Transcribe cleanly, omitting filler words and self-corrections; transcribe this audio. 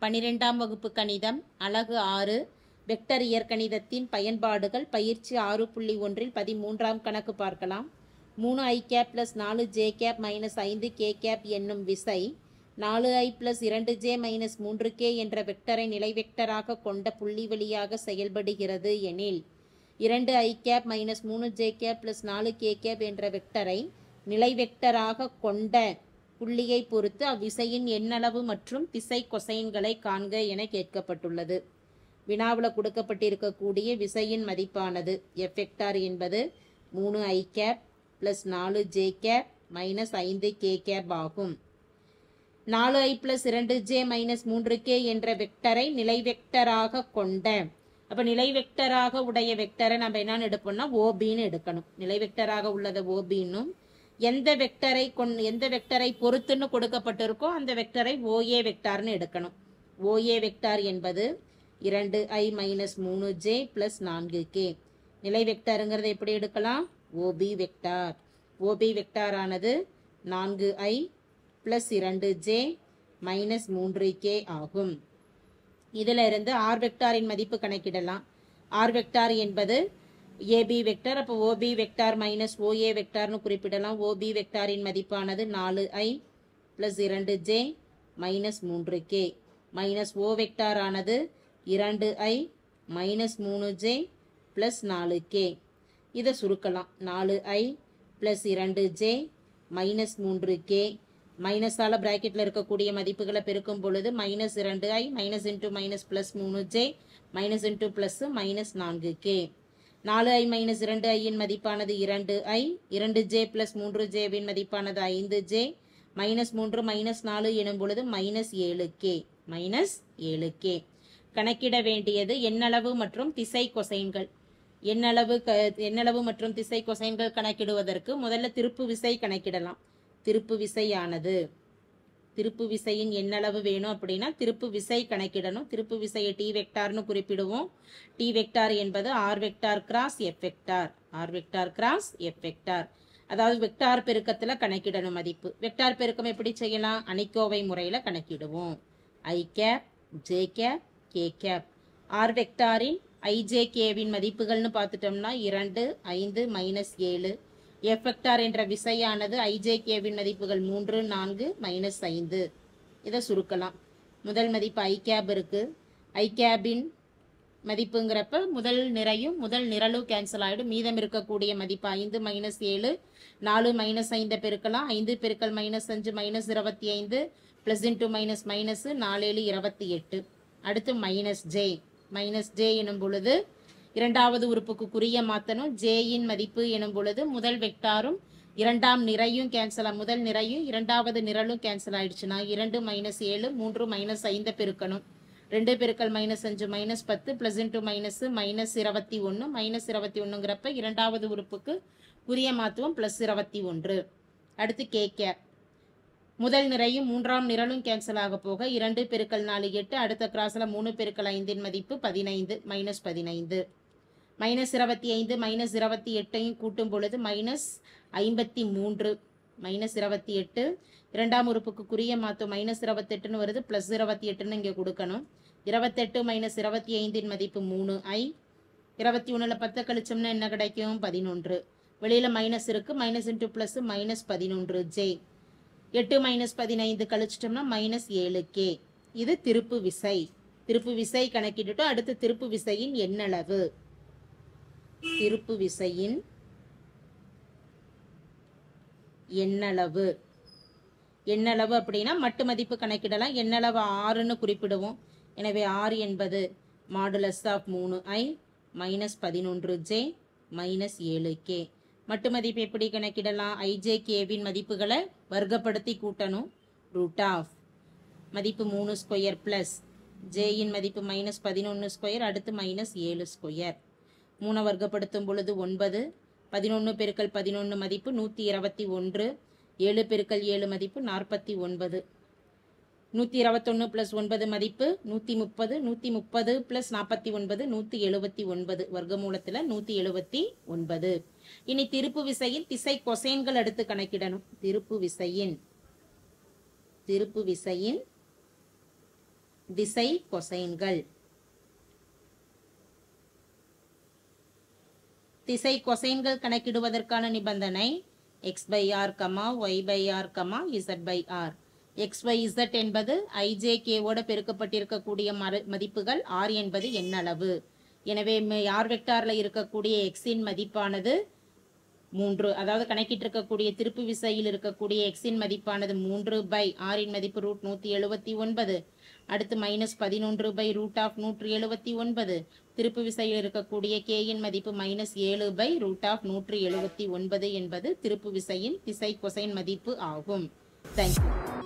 12ஆம் வகுப்பு கணிதம் அலகு 6 வெக்டர் இயற்கணிதத்தின் பயன்பாடுகள் பயிற்சி 6.1 13ஆம் கணக்கு பார்க்கலாம். 3i gap + 4j gap - 5k gap என்னும் விசை 4i + 2j - 3k என்ற வெக்டரை நிலை வெக்டராக கொண்ட புள்ளி வழியாக செயல்படுகிறது எனில் 2i gap - 3j gap + 4k gap என்ற வெக்டரை நிலை வெக்டராக கொண்ட புள்ளியை பொறுத்து அவ்விசையின் எண்ணளவு மற்றும் திசை கொசைன்களை காண்க என கேட்கப்பட்டுள்ளது. வினாவில் கொடுக்கப்பட்டிருக்கக்கூடிய விசையின் மதிப்பானது F வெக்டார் என்பது 3i gap + 4j gap - 5k gap ஆகும். 4i + 2j - 3k என்ற வெக்டரை நிலை வெக்டராக கொண்ட, அப்ப நிலை வெக்டராக உடைய வெக்டரை நம்ம என்னன்னு எடுப்போம்னா OBன்னு எடுக்கணும். நிலை வெக்டராக உள்ளத OBன்னும் எந்த வெக்டரை பொறுத்துன்னு கொடுக்கப்பட்டிருக்கோ அந்த வெக்டரை OA வெக்டார்னு எடுக்கணும். OA வெக்டார் என்பது 2i - 3j + 4k. நிலை வெக்டாருங்கிறத எப்படி எடுக்கலாம்? OB vector. OB வெக்டார் ஆனது 4i + 2j - 3k ஆகும். இதுல இருந்து R வெக்டாரின் மதிப்பு கணக்கிடலாம். R வெக்டார் என்பது AB வெக்டார். அப்போ OB வெக்டார் - OA வெக்டார்னு குறிப்பிடலாம். OB வெக்டாரின் மதிப்பானது 4i + 2j - 3k. O vector ஆனது 2i - 3j + 4k. இதை சுருக்கலாம். 4i + 2j - 3k மைனஸால பிராக்கெட்ல இருக்கக்கூடிய மதிப்புகளை பெருக்கும் பொழுது -2i - × +3j -+, -4k. 4i - 2i இன் மதிப்பானது 2i, 2j + 3j வின் மதிப்பானது 5j, -3 - 4 எனும் பொழுது -7k. -7k. கணக்கிட வேண்டியது எண்ணளவு மற்றும் திசை கொசைன்கள். எண்ணளவு மற்றும் திசை கொசைன்கள் கணக்கிடுவதற்கு முதல்ல திருப்பு விசை கணக்கிடலாம். திருப்பு விசையானது, திருப்பு விசையின் எண்ணளவு வேணும் அப்படின்னா திருப்பு விசை கணக்கிடணும். திருப்பு விசையை T வெக்டார்னு குறிப்பிடுவோம். T வெக்டார் என்பது R vector cross F vector. R vector cross F vector. அதாவது வெக்டார் பெருக்கத்துல கணக்கிடணும் மதிப்பு. வெக்டார் பெருக்கம் எப்படி செய்யலாம்? அணிக்கோவை முறையில கணக்கிடுவோம். i cap, j cap, k cap. R வெக்டாரின் ijk வின் மதிப்புகள்னு பார்த்துட்டோம்னா 2, 5, -7. F வெக்டார் என்ற விசையானது ijk வின் மதிப்புகள் 3, 4, -5. இதை சுருக்கலாம். முதல் மதிப்பு i கேப் இருக்கு. i கேபின் மதிப்புங்கிறப்ப முதல் நிரலும் கேன்சல் ஆகிடும். மீதம் இருக்கக்கூடிய மதிப்பு 5 - 7, 4 -5 பெருக்கலாம். 5 பெருக்கல் -5 -25 + × -, 4 28. அடுத்து -j எனும் பொழுது இரண்டாவது உறுப்புக்கு குறிய மாத்தணும். j இன் மதிப்பு எனும் பொழுது முதல் வெக்டாரும் இரண்டாம் நிறையும் கேன்சல், முதல் நிறையும் இரண்டாவது நிரலும் கேன்சல் ஆயிடுச்சுன்னா 2 - 7, 3 -5 பெருக்கணும். 2 பெருக்கல் -5 -10 + × -21. -21ங்கிறப்ப இரண்டாவது உறுப்புக்கு குறிய மாத்துவோம் +21. அடுத்து k கேப். முதல் நிறையும் மூன்றாம் நிரலும் கேன்சல் ஆக போக 2 பெருக்கல் 4 8. அடுத்த கிராஸ்ல 3 பெருக்கல் 5 மதிப்பு 15 -15. -25 -28 கூட்டும் பொழுது -53. -28 இரண்டாம் உறுப்புக்கு குறிய மாத்தும் -28ன்னு வருது. +28ன்னு இங்கே கொடுக்கணும். 28 - 25 மதிப்பு 3i. 21ல 10 கழிச்சோம்னா என்ன கிடைக்கும்? 11. வெளியில மைனஸ் இருக்கு. -× -11j. 8 - 15 கழிச்சிட்டோம்னா -7k. இது திருப்பு விசை. திருப்பு விசை கணக்கிட்டுட்டோம். அடுத்து திருப்பு விசையின் எண்ணளவு. திருப்பு விசையின் எண்ணளவு. எண்ணளவு அப்படின்னா மட்டு மதிப்பு கணக்கிடலாம். எண்ணளவு 6ன்னு குறிப்பிடுவோம். எனவே R என்பது |3i - 11j - 7k. மட்டு மதிப்பு எப்படி கணக்கிடலாம்? ijk வின் மதிப்புகளை வர்க்கப்படுத்தி கூட்டணும். √ மதிப்பு 3² + j இன் மதிப்பு -11², அடுத்து -7². 3 வர்க்கப்படுத்தும் பொழுது 9. 11 பெருக்கல் 11 மதிப்பு 121. 7 பெருக்கல் 7 மதிப்பு 49. 121 + 9 மதிப்பு 130. 130 + 49 179. வர்க்கமூலத்தில் 179. இனி திருப்பு விசையின் திசை கொசைன்கள் எடுத்து கணக்கிடணும். திருப்பு விசையின் திசை கொசைன்கள். திசை கொசைன்கள் கணக்கிடுவதற்கான நிபந்தனை x/r, y/r, z/r. x/z என்பது ijk ஓட பெருக்கப்பட்டிருக்கக்கூடிய மதிப்புகள், r என்பது எண்ணளவு. எனவே r வெக்டார்ல இருக்கக்கூடிய x இன் மதிப்பானது 3, அதாவது கணக்கிட்டு இருக்கக்கூடிய திருப்பு விசையில் இருக்கக்கூடிய x இன் மதிப்பானது 3/r இன் மதிப்பு √179, அடுத்து -11/√179, திருப்பு விசையில் இருக்கக்கூடிய k இன் மதிப்பு -7/√179 என்பது திருப்பு விசையின் திசை கொசைன் மதிப்பு ஆகும். தேங்க்யூ.